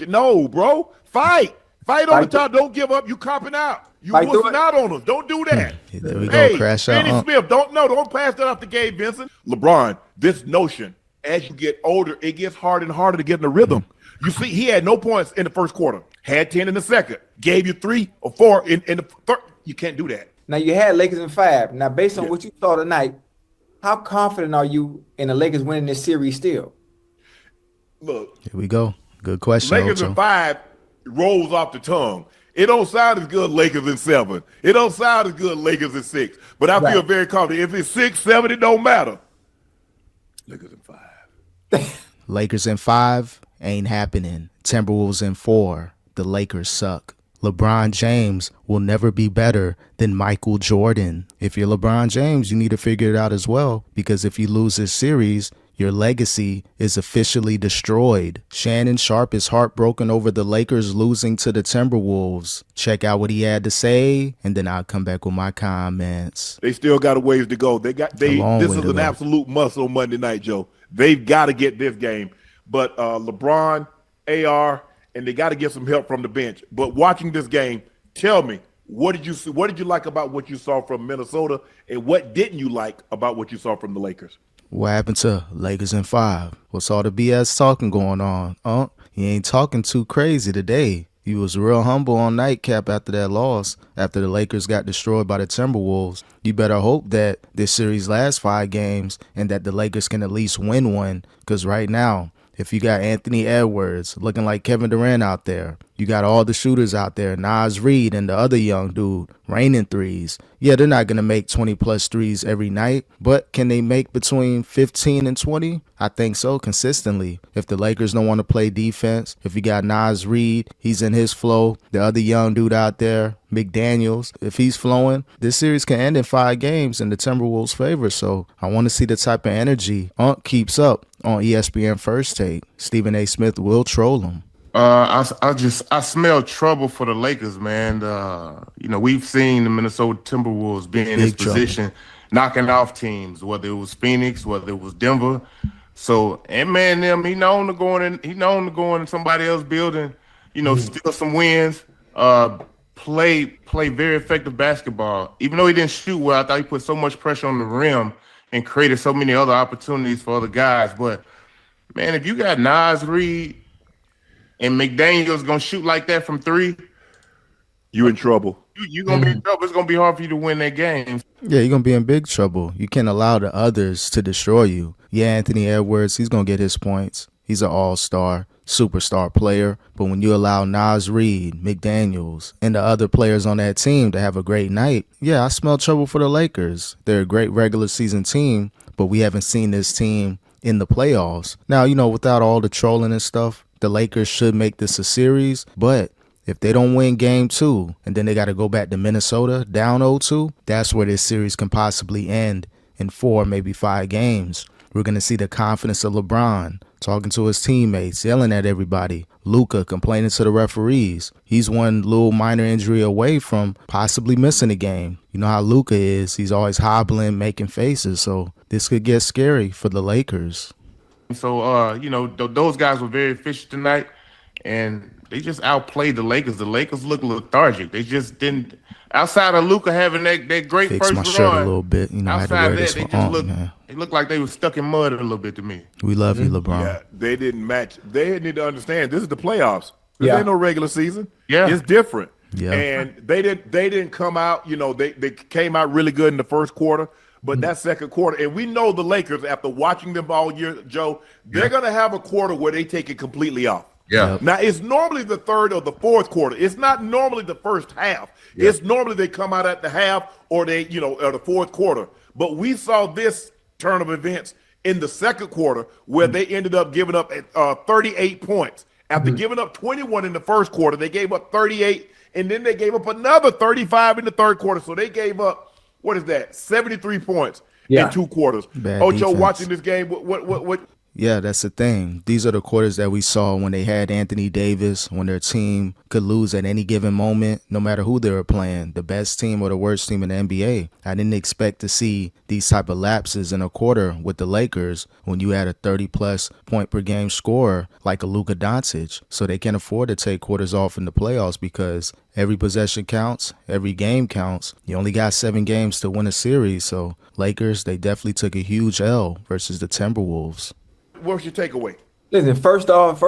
No, bro. Fight on the top. Don't give up. You copping out. You wussing out on us. Don't do that. There we go. Hey, Crash out. Finney Smith, don't pass that off to Gabe Vincent. LeBron, this notion, as you get older, it gets harder and harder to get in the rhythm. You see, he had no points in the first quarter. Had 10 in the second. Gave you 3 or 4 in the third. You can't do that. Now, you had Lakers in 5. Now, based on what you saw tonight, how confident are you in the Lakers winning this series still? Look. Here we go. Good question. Lakers in 5 rolls off the tongue. It don't sound as good Lakers in 7. It don't sound as good Lakers in 6. But I feel very confident. If it's 6, 7, it don't matter. Lakers in 5. Lakers in 5 ain't happening. Timberwolves in 4. The Lakers suck. LeBron James will never be better than Michael Jordan. If you're LeBron James, you need to figure it out as well, because if you lose this series, your legacy is officially destroyed. Shannon Sharpe is heartbroken over the Lakers losing to the Timberwolves. Check out what he had to say, and then I'll come back with my comments. They still got a ways to go. This is an absolute must on Monday night, Joe. They've got to get this game. But LeBron, AR, and they got to get some help from the bench. But watching this game, tell me, what did you see? What did you like about what you saw from Minnesota, and what didn't you like about what you saw from the Lakers? What happened to Lakers in 5? What's all the BS talking going on? He ain't talking too crazy today. He was real humble on Nightcap after that loss, after the Lakers got destroyed by the Timberwolves. You better hope that this series lasts 5 games and that the Lakers can at least win one, because right now, if you got Anthony Edwards looking like Kevin Durant out there, you got all the shooters out there, Naz Reid and the other young dude, raining threes. Yeah, they're not going to make 20-plus threes every night, but can they make between 15 and 20? I think so, consistently. If the Lakers don't want to play defense, if you got Naz Reid, he's in his flow, the other young dude out there, McDaniels, if he's flowing, this series can end in 5 games in the Timberwolves' favor. So I want to see the type of energy Unc keeps up on ESPN First Take. Stephen A. Smith will troll him. I smell trouble for the Lakers, man. We've seen the Minnesota Timberwolves be in this position, knocking off teams, whether it was Phoenix, whether it was Denver. So, and man, he known to go in somebody else's building, steal some wins, play very effective basketball. Even though he didn't shoot well, I thought he put so much pressure on the rim and created so many other opportunities for other guys. But man, if you got Naz Reid and McDaniel's gonna shoot like that from 3, you in trouble. You're gonna be in trouble. It's gonna be hard for you to win that game. Yeah, you're gonna be in big trouble. You can't allow the others to destroy you. Yeah, Anthony Edwards, he's gonna get his points. He's an all-star, superstar player. But when you allow Naz Reid, McDaniels, and the other players on that team to have a great night, yeah, I smell trouble for the Lakers. They're a great regular season team, but we haven't seen this team in the playoffs. Now, without all the trolling and stuff, the Lakers should make this a series, but if they don't win game 2 and then they got to go back to Minnesota down 0-2, that's where this series can possibly end in 4, maybe 5 games. We're going to see the confidence of LeBron talking to his teammates, yelling at everybody. Luka complaining to the referees. He's one little minor injury away from possibly missing a game. You know how Luka is. He's always hobbling, making faces. So this could get scary for the Lakers. So, those guys were very efficient tonight, and they just outplayed the Lakers. The Lakers look lethargic. They just didn't. Outside of Luka having that great Fix first my run, shirt a little bit. I had to wear this they for just looked like they were stuck in mud a little bit to me. We love you, LeBron. Yeah, they didn't match. They need to understand this is the playoffs. This ain't no regular season. Yeah, it's different. Yeah, and they didn't come out. They came out really good in the first quarter. But that second quarter, and we know the Lakers, after watching them all year, Joe, they're going to have a quarter where they take it completely off. Yeah. Now, it's normally the third or the fourth quarter. It's not normally the first half. Yeah. It's normally they come out at the half or or the fourth quarter. But we saw this turn of events in the second quarter where they ended up giving up 38 points. After giving up 21 in the first quarter, they gave up 38, and then they gave up another 35 in the third quarter. So they gave up, 73 points in 2 quarters. Bad Ocho, defense. watching this game, what? Yeah, that's the thing. These are the quarters that we saw when they had Anthony Davis, when their team could lose at any given moment, no matter who they were playing, the best team or the worst team in the NBA. I didn't expect to see these type of lapses in a quarter with the Lakers when you had a 30-plus point per game scorer like a Luka Doncic. So they can't afford to take quarters off in the playoffs because every possession counts, every game counts. You only got 7 games to win a series, so Lakers, they definitely took a huge L versus the Timberwolves. What's your takeaway? Listen, first off,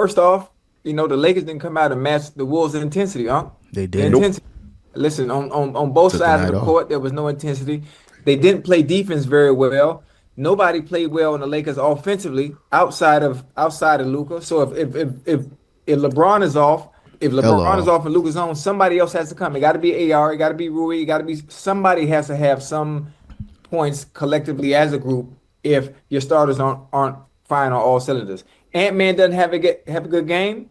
the Lakers didn't come out and match the Wolves' intensity, huh? They The did. intensity. Listen, on both Took the sides of night the off. court, there was no intensity. They didn't play defense very well. Nobody played well in the Lakers offensively outside of Luka. So if LeBron is off, and Luka's on, somebody else has to come. It got to be AR, it got to be Rui, it got to be somebody has to have some points collectively as a group if your starters aren't firing on all cylinders. Ant-Man doesn't have a good game.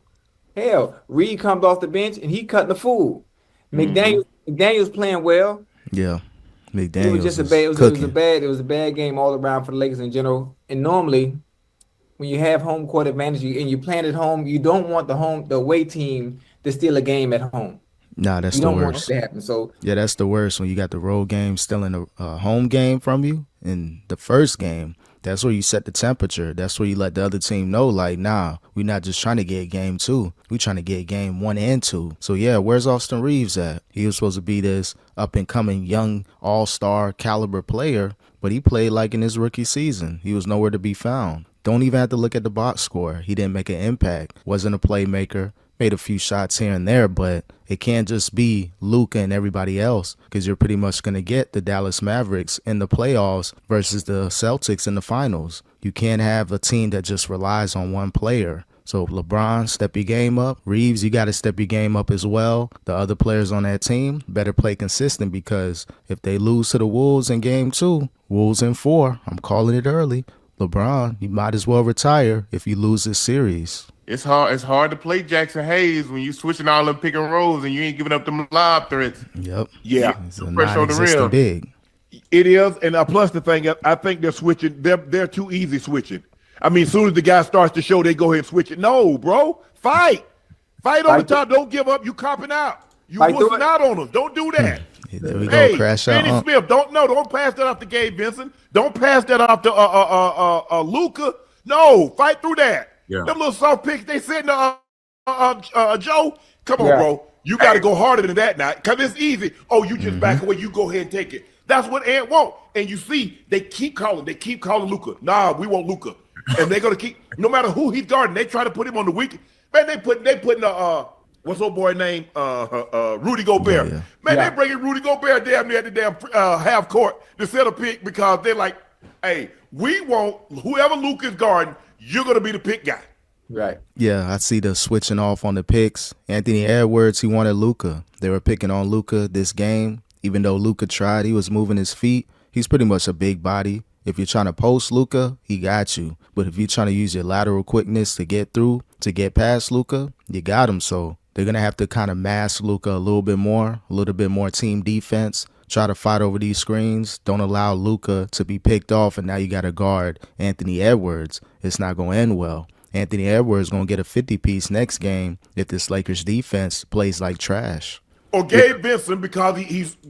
Hell, Reed comes off the bench and he cutting the fool. McDaniel's playing well. Yeah. It McDaniels was just it was a bad game all around for the Lakers in general. And normally, when you have home court advantage and you playing at home, you don't want the away team to steal a game at home. Nah, that's You the don't want it worst. to happen. So Yeah, that's the worst when you got the road game stealing a home game from you in the first game. That's where you set the temperature. That's where you let the other team know, like, nah, we're not just trying to get game 2. We're trying to get game 1 and 2. So, yeah, where's Austin Reeves at? He was supposed to be this up-and-coming young all-star caliber player, but he played like in his rookie season. He was nowhere to be found. Don't even have to look at the box score. He didn't make an impact. Wasn't a playmaker. Made a few shots here and there, but it can't just be Luka and everybody else because you're pretty much going to get the Dallas Mavericks in the playoffs versus the Celtics in the finals. You can't have a team that just relies on one player. So LeBron, step your game up. Reeves, you got to step your game up as well. The other players on that team better play consistent because if they lose to the Wolves in game 2, Wolves in 4, I'm calling it early. LeBron, you might as well retire if you lose this series. It's hard to play Jackson Hayes when you switching all them pick and rolls and you ain't giving up them lob threats. Yep. Yeah. It's a Pressure on the rim. non-existent big. It is, and plus the thing, I think they're switching. They're too easy switching. I mean, as soon as the guy starts to show, they go ahead and switch it. No, bro, fight on the top. Don't give up. You copping out. You wussing out on them. Don't do that. There we go. Crash out. Benny Smith, don't pass that off to Gabe Vincent. Don't pass that off to Luka. No, fight through that. Yeah. Them little soft picks they sitting Joe. Come on, bro. You got to go harder than that now, because it's easy. Oh, you just back away. You go ahead and take it. That's what Ant want. And you see, they keep calling Luka. Nah, we want Luka. And they're gonna keep, no matter who he's guarding, they try to put him on the weak. Man, they putting what's old boy name? Rudy Gobert. Yeah. Man, they bringing Rudy Gobert damn near the damn half court to set a pick because they're like, hey, we want whoever Luka is guarding, you're gonna be the pick guy. right. Yeah, I see the switching off on the picks. Anthony Edwards, he wanted Luka. They were picking on Luka this game. Even though Luka tried, he was moving his feet. He's pretty much a big body. If you're trying to post Luka, he got you. But if you're trying to use your lateral quickness to get through, to get past Luka, you got him. So they're going to have to kind of mask Luka a little bit more team defense. Try to fight over these screens. Don't allow Luka to be picked off, and now you got to guard Anthony Edwards. It's not going to end well. Anthony Edwards going to get a 50-piece next game if this Lakers defense plays like trash. Or Gabe Vincent, because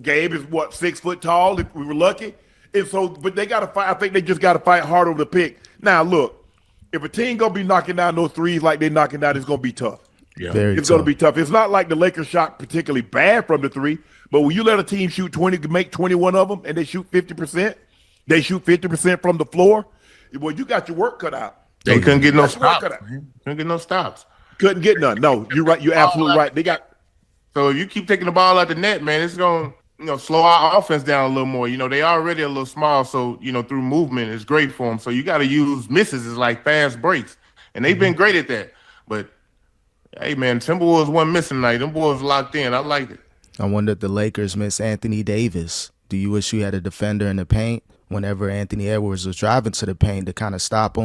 Gabe is what, 6 foot tall, if we were lucky. And so, but they got to fight. I think they just got to fight hard over the pick. Now, look, if a team going to be knocking down those threes like they're knocking down, it's going to be tough. Yeah. It's going to be tough. It's not like the Lakers shot particularly bad from the three, but when you let a team shoot 20, make 21 of them, and they shoot 50%, they shoot 50% from the floor, well, you got your work cut out. They couldn't get no stops. Couldn't Couldn't get no stops. get none. No, you're right. You're absolutely right. They got. So if you keep taking the ball out the net, man, it's going to slow our offense down a little more. They already a little small, so, through movement, it's great for them. So you got to use misses as like fast breaks. And they've been great at that. But, hey, man, Timberwolves wasn't missing tonight. Them boys locked in. I liked it. I wonder if the Lakers miss Anthony Davis. Do you wish you had a defender in the paint whenever Anthony Edwards was driving to the paint to kind of stop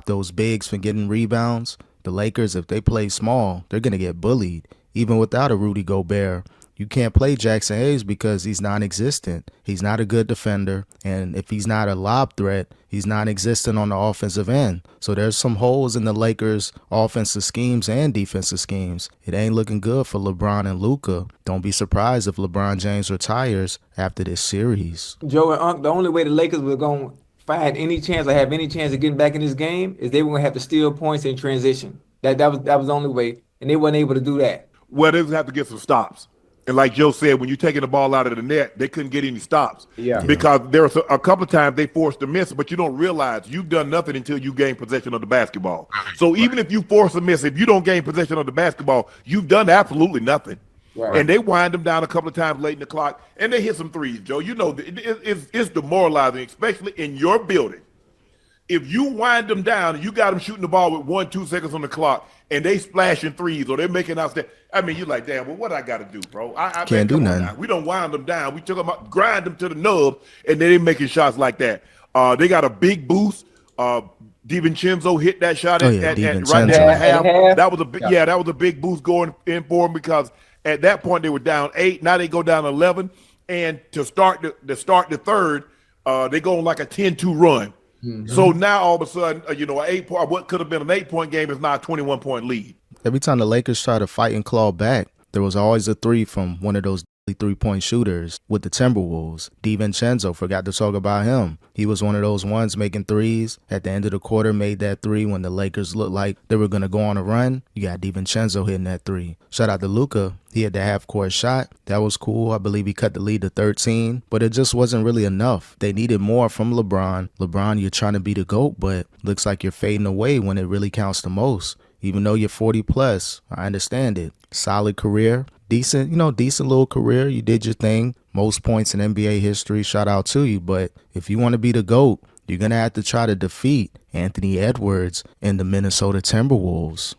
those bigs from getting rebounds? The Lakers, if they play small, they're going to get bullied. Even without a Rudy Gobert, You can't play Jackson Hayes because he's non-existent. He's not a good defender, and if he's not a lob threat, he's non-existent on the offensive end. So there's some holes in the Lakers' offensive schemes and defensive schemes. It ain't looking good for LeBron and Luka. Don't be surprised if LeBron James retires after this series. Joe and Unc, the only way the Lakers were going to find any chance or have any chance of getting back in this game is they were going to have to steal points in transition. That was the only way, and they weren't able to do that. Well, they have to get some stops. And like Joe said, when you're taking the ball out of the net, they couldn't get any stops. Yeah. Because there was a couple of times they forced a miss, but you don't realize you've done nothing until you gain possession of the basketball. So even if you force a miss, if you don't gain possession of the basketball, you've done absolutely nothing. Right. And they wind them down a couple of times late in the clock, and they hit some threes, Joe. You know, it's demoralizing, especially in your building. If you wind them down and you got them shooting the ball with 1-2 seconds on the clock and they splashing threes or they're making outstanding, I mean, you're like, damn, well, what I got to do, bro? I Can't do nothing. We don't wind them down. We took them up, grind them to the nub, and they didn't making shots like that. They got a big boost. DiVincenzo hit that shot at right there in the half. That was a big, that was a big boost going in for them because at that point they were down 8. Now they go down 11, and to start the third, they go on like a 10-2 run. Mm-hmm. So now all of a sudden, what could have been an 8-point game is now a 21-point lead. Every time the Lakers try to fight and claw back, there was always a three from one of those three-point shooters with the Timberwolves. DiVincenzo, forgot to talk about him. He was one of those ones making threes. At the end of the quarter, made that three when the Lakers looked like they were going to go on a run. You got DiVincenzo hitting that three. Shout out to Luka. He had the half-court shot. That was cool. I believe he cut the lead to 13, but it just wasn't really enough. They needed more from LeBron. LeBron, you're trying to be the GOAT, but looks like you're fading away when it really counts the most. Even though you're 40 plus, I understand it. Solid career. Decent little career. You did your thing. Most points in NBA history. Shout out to you. But if you want to be the GOAT, you're going to have to try to defeat Anthony Edwards and the Minnesota Timberwolves.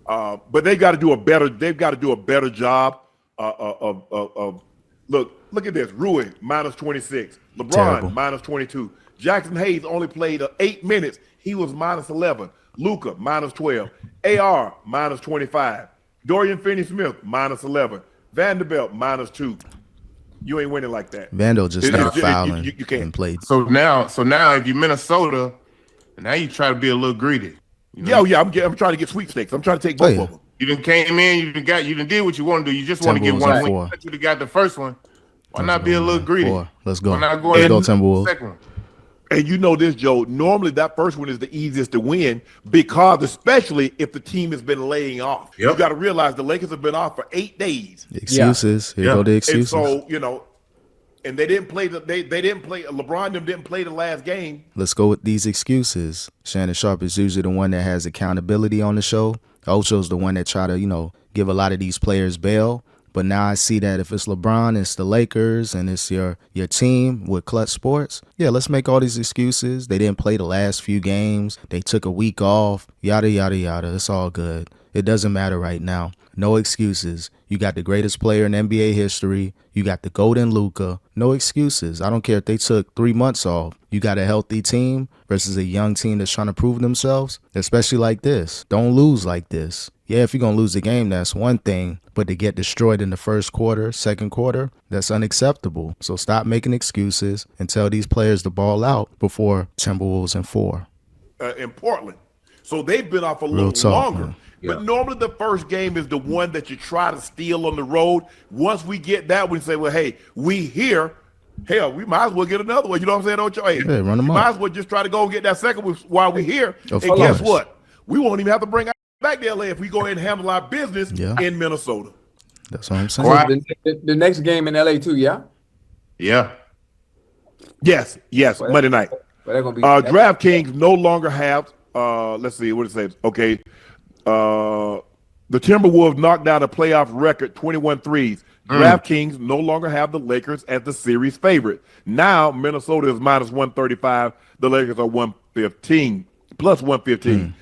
But they've got to do a better job of look at this. Rui, minus 26. LeBron, Terrible. minus 22. Jackson Hayes only played 8 minutes. He was minus 11. Luka, minus 12. AR, minus 25. Dorian Finney-Smith, minus 11. Vanderbilt, minus 2. You ain't winning like that. Vandal just started fouling you can't. and played. So now if you're Minnesota, now you try to be a little greedy. You know? Yeah, I'm trying to get sweepstakes. I'm trying to take both of them. You done came in, you done did what you want to do. You just want to get one win. You done got the first one. Why not be a little greedy? 4. Let's go. Why not go Let's go Timberwolves. Second one? And you know this, Joe, normally that first one is the easiest to win because especially if the team has been laying off. Yep. You got to realize the Lakers have been off for 8 days. Excuses. Here go the excuses. And so, and they didn't play LeBron them didn't play the last game. Let's go with these excuses. Shannon Sharpe is usually the one that has accountability on the show. Ocho's the one that try to, give a lot of these players bail. But now I see that if it's LeBron, it's the Lakers, and it's your team with Clutch Sports. Yeah, let's make all these excuses. They didn't play the last few games. They took a week off. Yada, yada, yada. It's all good. It doesn't matter right now. No excuses. You got the greatest player in NBA history. You got the GOAT in Luka. No excuses. I don't care if they took 3 months off. You got a healthy team versus a young team that's trying to prove themselves, especially like this. Don't lose like this. Yeah, if you're going to lose the game, that's one thing. But to get destroyed in the first quarter, second quarter, that's unacceptable. So stop making excuses and tell these players to ball out before Timberwolves in 4. In Portland. So they've been off a little longer. Man. But normally the first game is the one that you try to steal on the road. Once we get that, we say, well, hey, we here. Hell, we might as well get another one. You know what I'm saying? Hey, run them up. Might as well just try to go and get that second one while we're here. And guess what? We won't even have to bring back to LA if we go ahead and handle our business in Minnesota. That's what I'm saying. The next game in LA too, yeah? Yeah. Yes, Monday night. DraftKings no longer have, let's see what it says. Okay. The Timberwolves knocked down a playoff record 21 threes. DraftKings no longer have the Lakers as the series favorite. Now Minnesota is minus 135. The Lakers are 115, plus 115.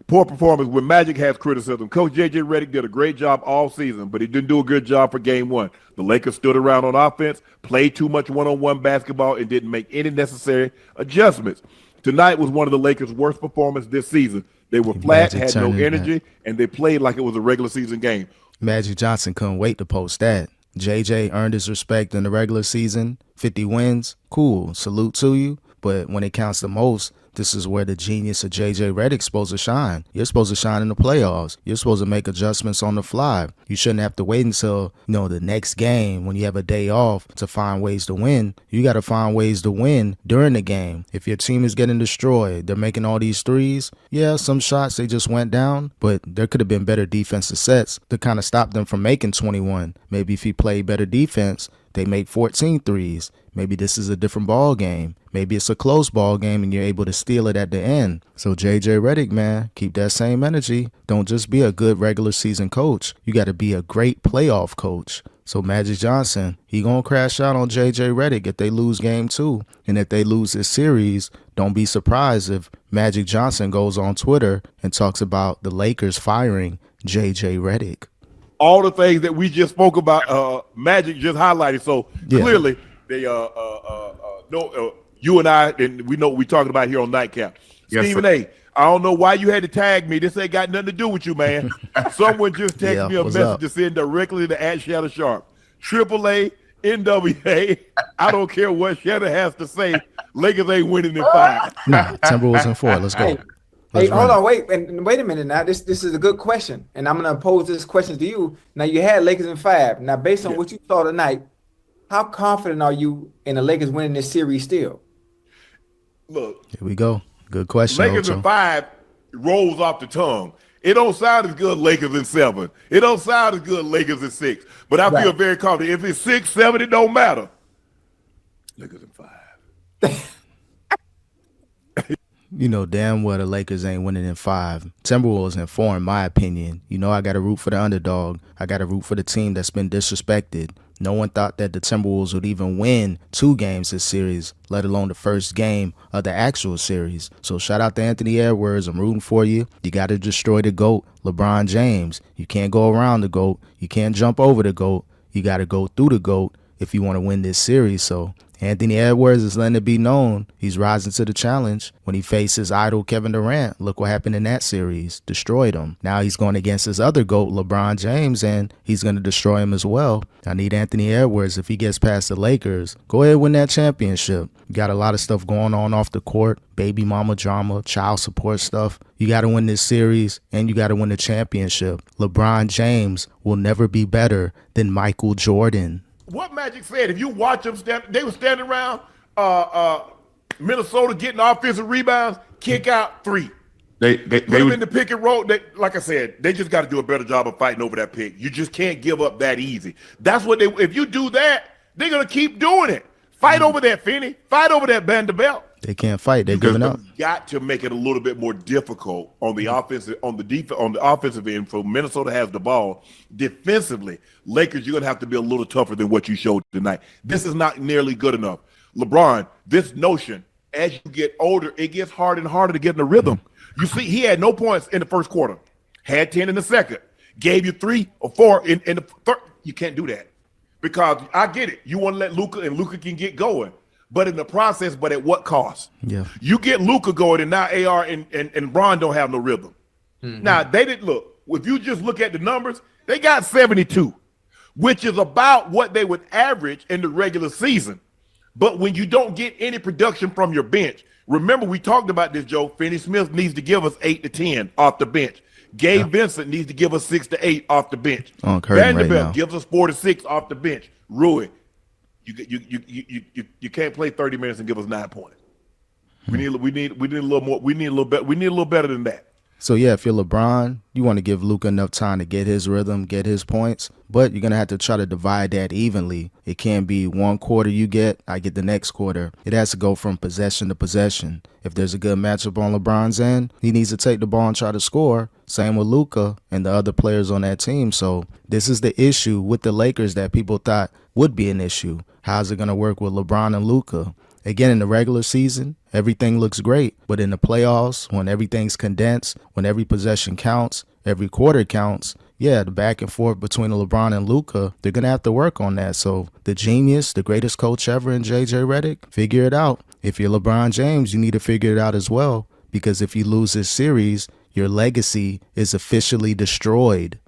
Poor performance when Magic has criticism. Coach J.J. Redick did a great job all season, but he didn't do a good job for game 1. The Lakers stood around on offense, played too much one-on-one basketball, and didn't make any necessary adjustments. Tonight was one of the Lakers' worst performances this season. They were flat, had no energy, and they played like it was a regular season game. Magic Johnson couldn't wait to post that. JJ earned his respect in the regular season, 50 wins, cool, salute to you. But when it counts the most, this is where the genius of JJ Redick's supposed to shine. You're supposed to shine in the playoffs. You're supposed to make adjustments on the fly. You shouldn't have to wait until, the next game when you have a day off to find ways to win. You got to find ways to win during the game. If your team is getting destroyed, they're making all these threes. Yeah, some shots, they just went down, but there could have been better defensive sets to kind of stop them from making 21. Maybe if he played better defense, they make 14 threes. Maybe this is a different ball game. Maybe it's a close ball game and you're able to steal it at the end. So JJ Redick, man, keep that same energy. Don't just be a good regular season coach. You got to be a great playoff coach. So Magic Johnson, he going to crash out on JJ Redick if they lose game 2. And if they lose this series, don't be surprised if Magic Johnson goes on Twitter and talks about the Lakers firing JJ Redick. All the things that we just spoke about, Magic just highlighted. So clearly, they you and I, and we know what we're talking about here on Nightcap. Yes, Stephen sir. A., I don't know why you had to tag me. This ain't got nothing to do with you, man. Someone just texted me a what's message up? to send directly to @Shannon Sharpe. AAA, NWA, I don't care what Shannon has to say. Lakers ain't winning in 5. Nah, Timberwolves in 4. Let's go. Hey, Let's hold run on, wait a minute now. This is a good question, and I'm gonna pose this question to you. Now you had Lakers in 5. Now, based on what you saw tonight, how confident are you in the Lakers winning this series still? Look, Here we go. Good question, Lakers Ocho. in 5 rolls off the tongue. It don't sound as good Lakers in 7. It don't sound as good Lakers in 6. But I feel very confident. If it's 6, 7, it don't matter. Lakers in 5. You know damn well the Lakers ain't winning in 5. Timberwolves in 4, in my opinion. I got to root for the underdog. I got to root for the team that's been disrespected. No one thought that the Timberwolves would even win 2 games this series, let alone the first game of the actual series. So shout out to Anthony Edwards. I'm rooting for you. You got to destroy the GOAT, LeBron James. You can't go around the GOAT. You can't jump over the GOAT. You got to go through the GOAT if you want to win this series. So Anthony Edwards is letting it be known he's rising to the challenge. When he faced his idol Kevin Durant, look what happened in that series. Destroyed him. Now he's going against his other GOAT, LeBron James, and he's going to destroy him as well. I need Anthony Edwards, if he gets past the Lakers, go ahead and win that championship. You got a lot of stuff going on off the court, baby mama drama, child support stuff. You got to win this series, and you got to win the championship. LeBron James will never be better than Michael Jordan. What Magic said, if you watch them they were standing around Minnesota getting offensive rebounds, kick out 3. They Put them would, in the pick and roll. Like I said, they just got to do a better job of fighting over that pick. You just can't give up that easy. That's what if you do that, they're going to keep doing it. Fight over that, Finney. Fight over that Vanderbilt. They can't fight. They're giving up. Got to make it a little bit more difficult on the offensive, on the offensive end. For Minnesota has the ball defensively. Lakers, you're gonna have to be a little tougher than what you showed tonight. This is not nearly good enough. LeBron, this notion, as you get older, it gets harder and harder to get in the rhythm. You see, he had no points in the first quarter, had 10 in the second, gave you 3 or 4 in the third. You can't do that because I get it. You want to let Luka, and Luka can get going. But in the process, but at what cost? Yeah. You get Luka going, and now AR and Bron don't have no rhythm. Now, they didn't look. If you just look at the numbers, they got 72, which is about what they would average in the regular season. But when you don't get any production from your bench, remember we talked about this, Joe. Finney Smith needs to give us 8 to 10 off the bench. Gabe Vincent needs to give us 6 to 8 off the bench. Vanderbilt gives us 4 to 6 off the bench. Rui, you can't play 30 minutes and give us 9 points. We need a little more. We need a little better. We need a little better than that. So yeah, if you're LeBron, you want to give Luka enough time to get his rhythm, get his points, but you're gonna have to try to divide that evenly. It can't be one quarter you get, I get the next quarter. It has to go from possession to possession. If there's a good matchup on LeBron's end, he needs to take the ball and try to score. Same with Luka and the other players on that team. So this is the issue with the Lakers that people thought would be an issue. How's it gonna work with LeBron and Luka? Again, in the regular season, everything looks great. But in the playoffs, when everything's condensed, when every possession counts, every quarter counts, yeah, the back and forth between LeBron and Luka, they're going to have to work on that. So the genius, the greatest coach ever in JJ Redick, figure it out. If you're LeBron James, you need to figure it out as well. Because if you lose this series, your legacy is officially destroyed.